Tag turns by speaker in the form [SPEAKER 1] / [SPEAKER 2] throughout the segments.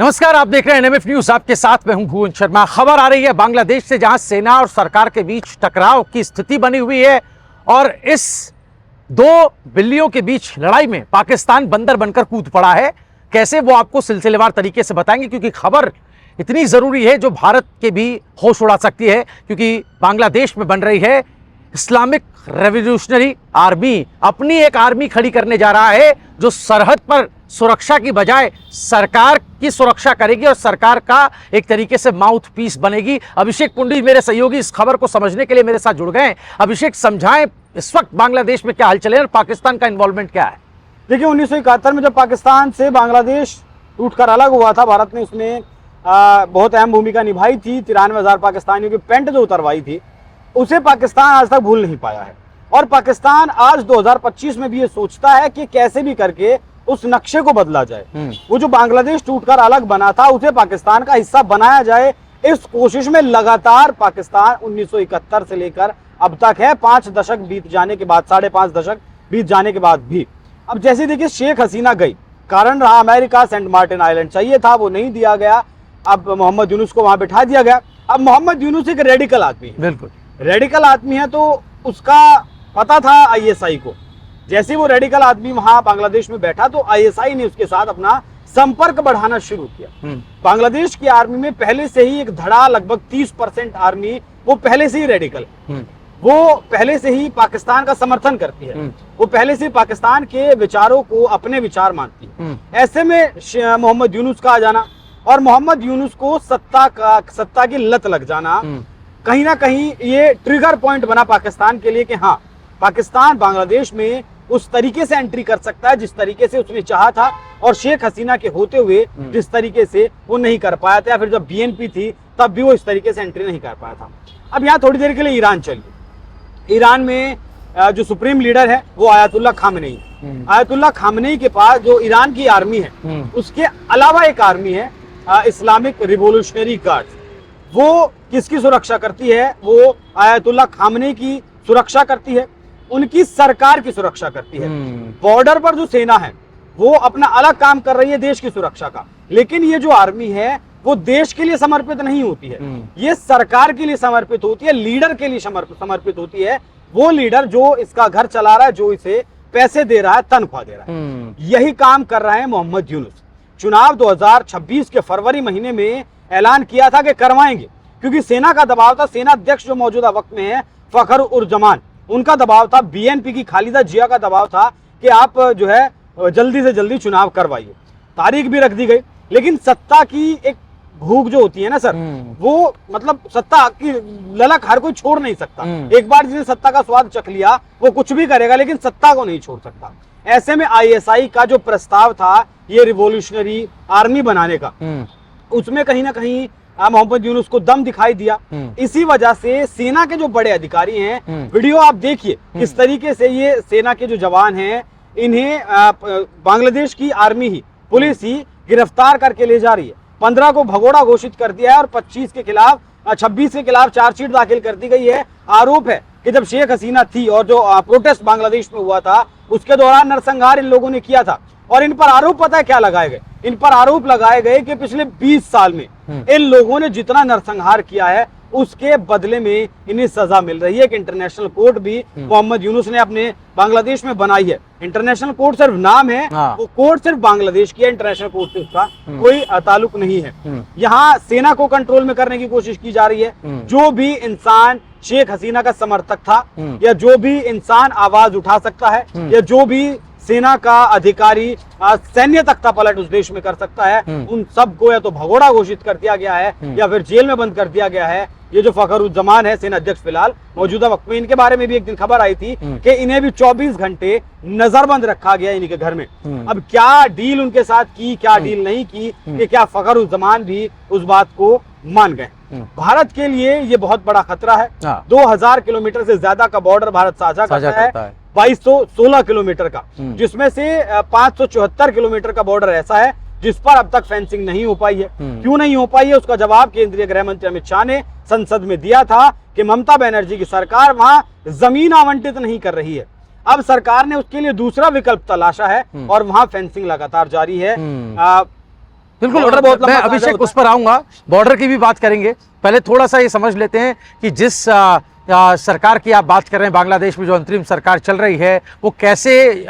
[SPEAKER 1] नमस्कार, आप देख रहे हैं एनएमएफ न्यूज। आपके साथ मैं हूं भुवन शर्मा। खबर आ रही है बांग्लादेश से, जहां सेना और सरकार के बीच टकराव की स्थिति बनी हुई है और इस दो बिल्लियों के बीच लड़ाई में पाकिस्तान बंदर बनकर कूद पड़ा है। कैसे, वो आपको सिलसिलेवार तरीके से बताएंगे, क्योंकि खबर इतनी जरूरी है जो भारत के भी होश उड़ा सकती है। क्योंकि बांग्लादेश में बन रही है इस्लामिक रेवोल्यूशनरी आर्मी, अपनी एक आर्मी खड़ी करने जा रहा है जो सरहद पर सुरक्षा की बजाय सरकार की सुरक्षा करेगी और सरकार का एक तरीके से माउथ पीस बनेगी। अभिषेक पुंडी मेरे सहयोगी इस खबर को समझने के लिए मेरे साथ जुड़ गए हैं। अभिषेक, समझाएं इस वक्त बांग्लादेश में क्या हलचल है और पाकिस्तान का इन्वॉल्वमेंट क्या है?
[SPEAKER 2] देखिए, 1971 में जब पाकिस्तान से बांग्लादेश टूटकर अलग हुआ था, भारत ने उसमें बहुत अहम भूमिका निभाई थी। 93,000 पाकिस्तानियों की पेंट जो उतरवाई थी, उसे पाकिस्तान आज तक भूल नहीं पाया है। और पाकिस्तान आज 2025 में भी ये सोचता है कि कैसे भी करके उस नक्शे को बदला जाए। वो जो बांग्लादेश टूटकर अलग बना था, उसे पाकिस्तान का हिस्सा बनाया जाए, इस कोशिश में लगातार पाकिस्तान 1971 से लेकर अब तक है। 5 दशक बीत जाने के बाद, 5.5 दशक बीत जाने के बाद भी अब जैसे देखिए शेख हसीना गई, कारण रहा अमेरिका सेंट मार्टिन आइलैंड चाहिए था, वो नहीं दिया गया। अब मोहम्मद यूनुस को वहां बिठा दिया गया। अब मोहम्मद यूनुस एक रेडिकल आदमी है,
[SPEAKER 1] बिल्कुल
[SPEAKER 2] रेडिकल आदमी है, तो उसका पता था आईएसआई को। जैसे वो रेडिकल आदमी वहां बांग्लादेश में बैठा तो आईएसआई ने उसके साथ अपना संपर्क बढ़ाना शुरू किया। बांग्लादेश की आर्मी में पहले से ही एक धड़ा, लगभग 30% आर्मी वो पहले से ही रेडिकल, वो पहले से ही पाकिस्तान का समर्थन करती है, वो पहले से पाकिस्तान के विचारों को अपने विचार मानती है। ऐसे में मोहम्मद यूनुस का आ जाना और मोहम्मद यूनुस को सत्ता की लत लग जाना कहीं ना कहीं ये ट्रिगर पॉइंट बना पाकिस्तान के लिए कि हाँ, पाकिस्तान बांग्लादेश में उस तरीके से एंट्री कर सकता है जिस तरीके से उसने चाहा था, और शेख हसीना के होते हुए जिस तरीके से वो नहीं कर पाया था, या फिर जब बीएनपी थी तब भी वो इस तरीके से एंट्री नहीं कर पाया था। अब यहाँ थोड़ी देर के लिए ईरान चलिए। ईरान में जो सुप्रीम लीडर है वो आयतुल्लाह खामनेई। आयतुल्लाह खामनेई के पास जो ईरान की आर्मी है, उसके अलावा एक आर्मी है इस्लामिक रिवोल्यूशनरी गार्ड। वो किसकी सुरक्षा करती है? वो आयतुल्लाह खामनेई की सुरक्षा करती है, उनकी सरकार की सुरक्षा करती है। बॉर्डर पर जो सेना है वो अपना अलग काम कर रही है देश की सुरक्षा का, लेकिन ये जो आर्मी है वो देश के लिए समर्पित नहीं होती है, ये सरकार के लिए समर्पित होती है, लीडर के लिए समर्पित होती है। वो लीडर जो इसका घर चला रहा है, जो इसे पैसे दे रहा है, तनख्वाह दे रहा है, यही काम कर रहे हैं मोहम्मद यूनुस। चुनाव 2026 के फरवरी महीने में ऐलान किया था कि करवाएंगे, क्योंकि सेना का दबाव था। सेना अध्यक्ष जो मौजूदा वक्त में है फखर-उर-जमान, उनका दबाव था, बीएनपी की खालिदा जिया का दबाव था कि आप जो है जल्दी से जल्दी चुनाव करवाइए। तारीख भी रख दी गई, लेकिन सत्ता की एक भूख जो होती है ना सर, वो मतलब सत्ता की ललक हर कोई छोड़ नहीं सकता। एक बार जिसने सत्ता का स्वाद चख लिया वो कुछ भी करेगा, लेकिन सत्ता को नहीं छोड़ सकता। ऐसे में आईएसआई का जो प्रस्ताव था ये रिवोल्यूशनरी आर्मी बनाने का, उसमें कहीं ना कहीं मोहम्मद यूनुस को दम दिखाई दिया। इसी वजह से सेना के जो बड़े अधिकारी हैं, वीडियो आप देखिए किस तरीके से ये सेना के जो जवान हैं, इन्हें बांग्लादेश की आर्मी ही, पुलिस ही गिरफ्तार करके ले जा रही है। 15 को भगोड़ा घोषित कर दिया है और 26 के खिलाफ चार्जशीट दाखिल कर दी गई है। आरोप है कि जब शेख हसीना थी और जो प्रोटेस्ट बांग्लादेश में हुआ था, उसके दौरान नरसंहार इन लोगों ने किया था। और इन पर आरोप पता है क्या लगाए गए? इन पर आरोप लगाए गए कि पिछले 20 साल में इन लोगों ने जितना नरसंहार किया है उसके बदले में इन्हें सजा मिल रही है। कि इंटरनेशनल कोर्ट भी मोहम्मद यूनुस ने अपने बांग्लादेश में बनाई है। इंटरनेशनल कोर्ट सिर्फ नाम है, वो कोर्ट सिर्फ बांग्लादेश की है, इंटरनेशनल कोर्ट से उसका कोई ताल्लुक नहीं है। यहाँ सेना को कंट्रोल में करने की कोशिश की जा रही है। जो भी इंसान शेख हसीना का समर्थक था, या जो भी इंसान आवाज उठा सकता है, या जो भी सेना का अधिकारी सैन्य तख्ता पलट उस देश में कर सकता है, उन सबको या तो भगोड़ा घोषित कर दिया गया है या फिर जेल में बंद कर दिया गया है। ये जो फखर-उज-जमान है सेना अध्यक्ष फिलहाल मौजूदा वक्त में, इनके बारे में भी एक दिन खबर आई थी कि इन्हें भी 24 घंटे नजरबंद रखा गया इनके घर में। अब क्या डील उनके साथ की, क्या डील नहीं की, कि क्या फखर-उज-जमान भी उस बात को मान गए? भारत के लिए ये बहुत बड़ा खतरा है। 2000 किलोमीटर से ज्यादा का बॉर्डर भारत साझा करता है, 2216 किलोमीटर का, जिसमें से 574 किलोमीटर का बॉर्डर ऐसा है जिस पर अब तक फेंसिंग नहीं हो पाई है। क्यों नहीं हो पाई है? उसका जवाब केंद्रीय गृह मंत्री अमित शाह ने संसद में दिया था कि ममता बनर्जी की सरकार वहां जमीन आवंटित नहीं कर रही है। अब सरकार ने उसके लिए दूसरा विकल्प तलाशा है और वहां फेंसिंग लगातार जारी है।
[SPEAKER 1] बिल्कुल।
[SPEAKER 2] बॉर्डर बहुत
[SPEAKER 1] मैं
[SPEAKER 2] लंबा साझा
[SPEAKER 1] अभिषेक
[SPEAKER 2] होता
[SPEAKER 1] उस पर आऊंगा, बॉर्डर की भी बात करेंगे। पहले थोड़ा सा ये समझ लेते हैं कि जिस सरकार की आप बात कर रहे हैं, बांग्लादेश में जो अंतरिम सरकार चल रही है, वो कैसे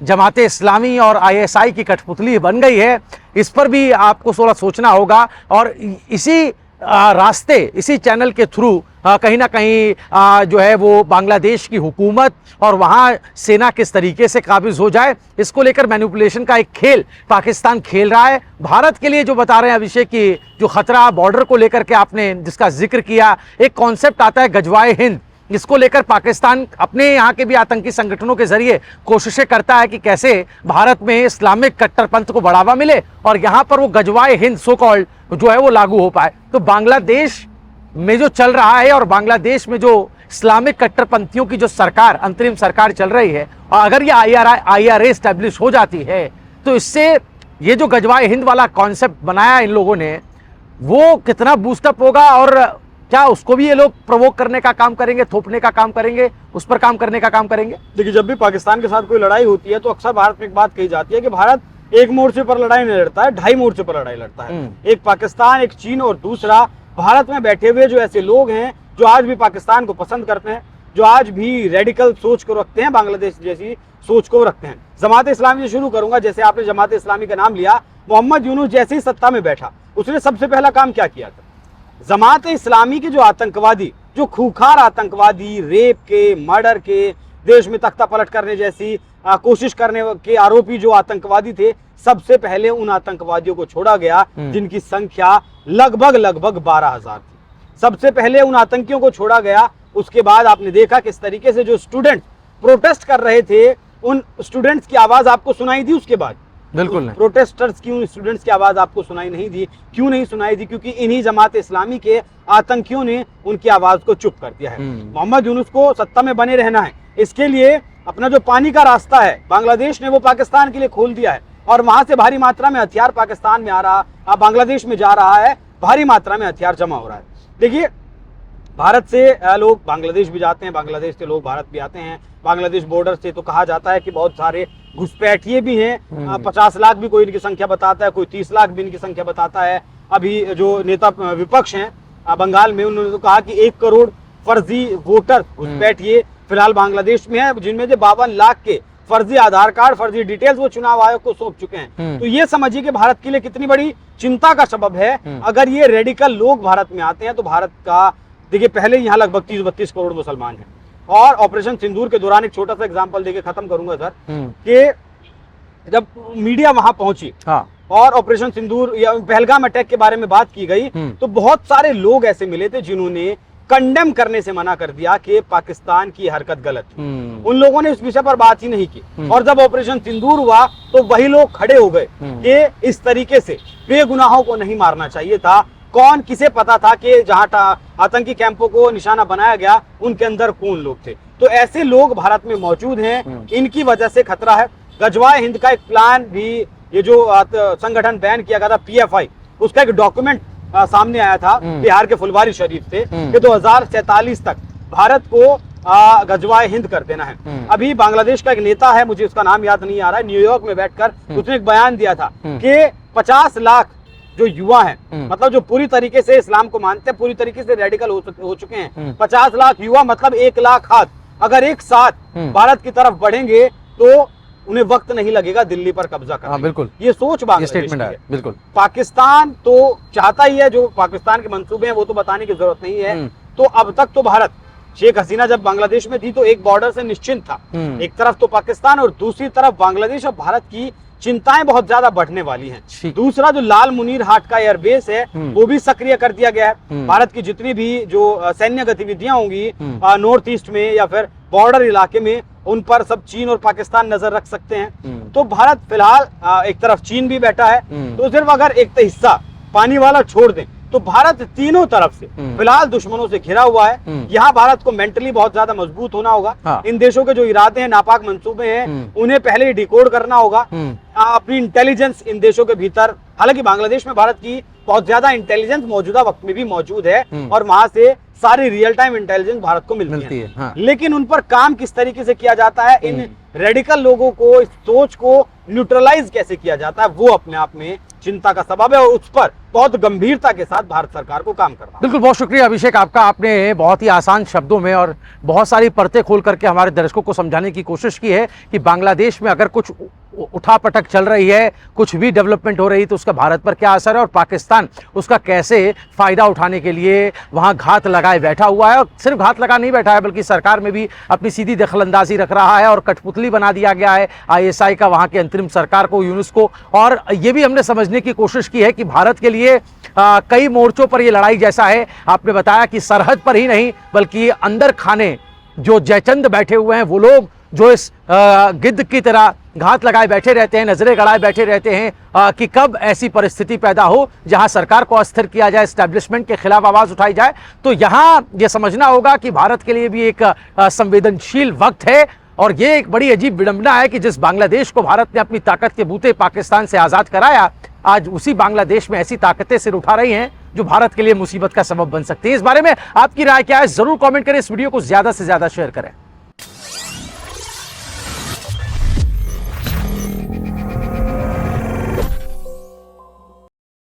[SPEAKER 1] जमाते इस्लामी और आईएसआई की कठपुतली बन गई है, इस पर भी आपको थोड़ा सोचना होगा। और इसी रास्ते, इसी चैनल के थ्रू कहीं ना कहीं जो है वो बांग्लादेश की हुकूमत और वहाँ सेना किस तरीके से काबिज हो जाए, इसको लेकर मैनिपुलेशन का एक खेल पाकिस्तान खेल रहा है। भारत के लिए जो बता रहे हैं अभिषेक की जो खतरा बॉर्डर को लेकर के आपने जिसका जिक्र किया, एक कॉन्सेप्ट आता है गजवाए हिंद, इसको लेकर पाकिस्तान अपने यहाँ के भी आतंकी संगठनों के जरिए कोशिशें करता है कि कैसे भारत में इस्लामिक कट्टरपंथ को बढ़ावा मिले और यहाँ पर वो गजवाए हिंद सो कॉल्ड जो है वो लागू हो पाए। तो बांग्लादेश में जो चल रहा है और बांग्लादेश में जो इस्लामिक कट्टरपंथियों की जो सरकार, अंतरिम सरकार चल रही है, और अगर ये IRA एस्टेब्लिश हो जाती है तो इससे ये जो गजवाए हिंद वाला कॉन्सेप्ट बनाया इन लोगों ने, वो कितना बूस्टअप होगा और क्या उसको भी ये लोग प्रवोक करने का काम करेंगे, थोपने का काम करेंगे, उस पर काम करने का काम करेंगे।
[SPEAKER 2] देखिए, जब भी पाकिस्तान के साथ कोई लड़ाई होती है तो अक्सर भारत में एक बात कही जाती है कि भारत एक मोर्चे पर लड़ाई नहीं लड़ता है, 2.5 मोर्चे पर लड़ाई लड़ता है। एक पाकिस्तान, एक चीन और दूसरा भारत में बैठे हुए जो ऐसे लोग हैं जो आज भी पाकिस्तान को पसंद करते हैं, जो आज भी रेडिकल सोच को रखते हैं, बांग्लादेश जैसी सोच को रखते हैं। जमात इस्लामी से शुरू करूंगा। जैसे आपने जमात इस्लामी का नाम लिया, मोहम्मद यूनुस जैसे ही सत्ता में बैठा, उसने सबसे पहला काम क्या किया था? जमात इस्लामी के जो आतंकवादी, जो खूंखार आतंकवादी, रेप के, मर्डर के, देश में तख्ता पलट करने जैसी कोशिश करने के आरोपी जो आतंकवादी थे, सबसे पहले उन आतंकवादियों को छोड़ा गया जिनकी संख्या लगभग 12,000 थी। सबसे पहले उन आतंकियों को छोड़ा गया। उसके बाद आपने देखा किस तरीके से जो स्टूडेंट प्रोटेस्ट कर रहे थे, उन स्टूडेंट्स की आवाज आपको सुनाई दी। उसके बाद
[SPEAKER 1] बिल्कुल नहीं,
[SPEAKER 2] प्रोटेस्टर्स की, उन स्टूडेंट्स की आवाज आपको सुनाई नहीं दी। क्यों नहीं सुनाई दी? क्योंकि इन्हीं जमात इस्लामी के आतंकियों ने उनकी आवाज को चुप कर दिया है। मोहम्मद यूनुस को सत्ता में बने रहना है, इसके लिए अपना जो पानी का रास्ता है बांग्लादेश ने, वो पाकिस्तान के लिए खोल दिया है और वहां से भारी मात्रा में हथियार पाकिस्तान में आ रहा, बांग्लादेश में जा रहा है, भारी मात्रा में हथियार जमा हो रहा है। देखिए, भारत से लोग बांग्लादेश भी जाते हैं, बांग्लादेश से लोग भारत भी आते हैं। बांग्लादेश बॉर्डर से तो कहा जाता है कि बहुत सारे घुसपैठिए भी हैं। 50 लाख भी कोई इनकी संख्या बताता है, कोई 30 लाख भी इनकी संख्या बताता है। अभी जो नेता विपक्ष हैं बंगाल में, उन्होंने तो कहा कि 1 करोड़ फर्जी वोटर घुसपैठिए फिलहाल बांग्लादेश में है, जिनमें से 52 लाख के फर्जी आधार कार्ड, फर्जी डिटेल्स वो चुनाव आयोग को सौंप चुके हैं। तो ये समझिए कि भारत के लिए कितनी बड़ी चिंता का सबब है। अगर ये रेडिकल लोग भारत में आते हैं तो भारत का, देखिए, पहले यहाँ लगभग 30-32 करोड़ मुसलमान हैं और ऑपरेशन सिंदूर के दौरान एक छोटा सा एग्जांपल देके खत्म करूंगा सर, कि जब मीडिया वहां पहुंची और ऑपरेशन सिंदूर या पहलगाम अटैक के बारे में बात की गई, तो बहुत सारे लोग ऐसे मिले थे जिन्होंने कंडेम करने से मना कर दिया कि पाकिस्तान की हरकत गलत है। उन लोगों ने इस विषय पर बात ही नहीं की। और जब ऑपरेशन सिंदूर हुआ तो वही लोग खड़े हो गए कि इस तरीके से बेगुनाहों को नहीं मारना चाहिए था। कौन, किसे पता था कि जहां आतंकी कैंपों को निशाना बनाया गया उनके अंदर कौन लोग थे? तो ऐसे लोग भारत में मौजूद हैं, इनकी वजह से खतरा है। गजवाए हिंद का एक प्लान भी, ये जो संगठन बैन किया गया था PFI, उसका एक डॉक्यूमेंट सामने आया था बिहार के फुलवारी शरीफ से कि 2047 तक भारत को गजवाए हिंद कर देना है। अभी बांग्लादेश का एक नेता है, मुझे उसका नाम याद नहीं आ रहा है, न्यूयॉर्क में बैठकर उसने एक बयान दिया था कि 50 लाख जो युवा हैं, मतलब जो पूरी तरीके से इस्लाम को मानते हैं, पूरी तरीके से रेडिकल हो चुके हैं, 50 लाख युवा मतलब 1 लाख हाथ अगर एक साथ भारत की तरफ बढ़ेंगे तो उन्हें वक्त नहीं लगेगा दिल्ली पर कब्जा करने।
[SPEAKER 1] बिल्कुल,
[SPEAKER 2] ये सोच बांग्लादेश की है।
[SPEAKER 1] बिल्कुल,
[SPEAKER 2] पाकिस्तान तो चाहता ही है, जो पाकिस्तान के मंसूबे हैं वो तो बताने की जरूरत नहीं है। तो अब तक तो भारत, शेख हसीना जब बांग्लादेश में थी तो एक बॉर्डर से निश्चिंत था, एक तरफ तो पाकिस्तान और दूसरी तरफ बांग्लादेश। और भारत की चिंताएं बहुत ज्यादा बढ़ने वाली हैं। दूसरा, जो लाल मुनीर हाट का एयरबेस है वो भी सक्रिय कर दिया गया है। भारत की जितनी भी जो सैन्य गतिविधियां होंगी नॉर्थ ईस्ट में या फिर बॉर्डर इलाके में, उन पर सब चीन और पाकिस्तान नजर रख सकते हैं। तो भारत फिलहाल एक तरफ चीन भी बैठा है, तो सिर्फ अगर एक हिस्सा पानी वाला छोड़ दें तो भारत तीनों तरफ से फिलहाल दुश्मनों से घिरा हुआ है। यहाँ भारत को मेंटली बहुत ज्यादा मजबूत होना होगा। इन देशों के जो इरादे हैं, नापाक मंसूबे हैं, उन्हें पहले ही डिकोड करना होगा। अपनी इंटेलिजेंस इन देशों के भीतर, हालांकि बांग्लादेश में भारत की बहुत ज्यादा इंटेलिजेंस मौजूदा वक्त में भी मौजूद है और वहां से सारी रियल टाइम इंटेलिजेंस भारत को मिलती है। हाँ। लेकिन उन पर काम किस तरीके से किया जाता है, इन रेडिकल लोगों को, इस सोच को न्यूट्रलाइज कैसे किया जाता है, वो अपने आप में चिंता का सबब है और उस पर बहुत गंभीरता के साथ भारत सरकार को काम करना।
[SPEAKER 1] बिल्कुल, बहुत शुक्रिया अभिषेक आपका। आपने बहुत ही आसान शब्दों में और बहुत सारी परतें खोल करके हमारे दर्शकों को समझाने की कोशिश की है कि बांग्लादेश में अगर कुछ उठापटक चल रही है, कुछ भी डेवलपमेंट हो रही है, तो उसका भारत पर क्या असर है और पाकिस्तान उसका कैसे फायदा उठाने के लिए वहां घात लगाए बैठा हुआ है। और सिर्फ घात लगा नहीं बैठा है, बल्कि सरकार में भी अपनी सीधी दखलंदाजी रख रहा है और कठपुतली बना दिया गया है ISI का, वहां की अंतरिम सरकार को, यूनुस को। और ये भी हमने समझने की कोशिश की है कि भारत के लिए कई मोर्चों पर यह लड़ाई जैसा है। आपने बताया कि सरहद पर ही नहीं, बल्कि अंदर खाने जो जयचंद बैठे हुए हैं, वो लोग जो इस गिद्ध की तरह घात लगाए बैठे रहते हैं, नजरें गड़ाए बैठे रहते हैं कि कब ऐसी परिस्थिति पैदा हो जहां सरकार को अस्थिर किया जाए, एस्टैब्लिशमेंट के खिलाफ आवाज उठाई जाए। तो यहां यह समझना होगा कि भारत के लिए भी एक संवेदनशील वक्त है। और ये एक बड़ी अजीब विडंबना है कि जिस बांग्लादेश को भारत ने अपनी ताकत के बूते पाकिस्तान से आजाद कराया, आज उसी बांग्लादेश में ऐसी ताकतें सिर उठा रही हैं जो भारत के लिए मुसीबत का सबब बन सकती है। इस बारे में आपकी राय क्या है, जरूर कमेंट करें, इस वीडियो को ज्यादा से ज्यादा शेयर करें।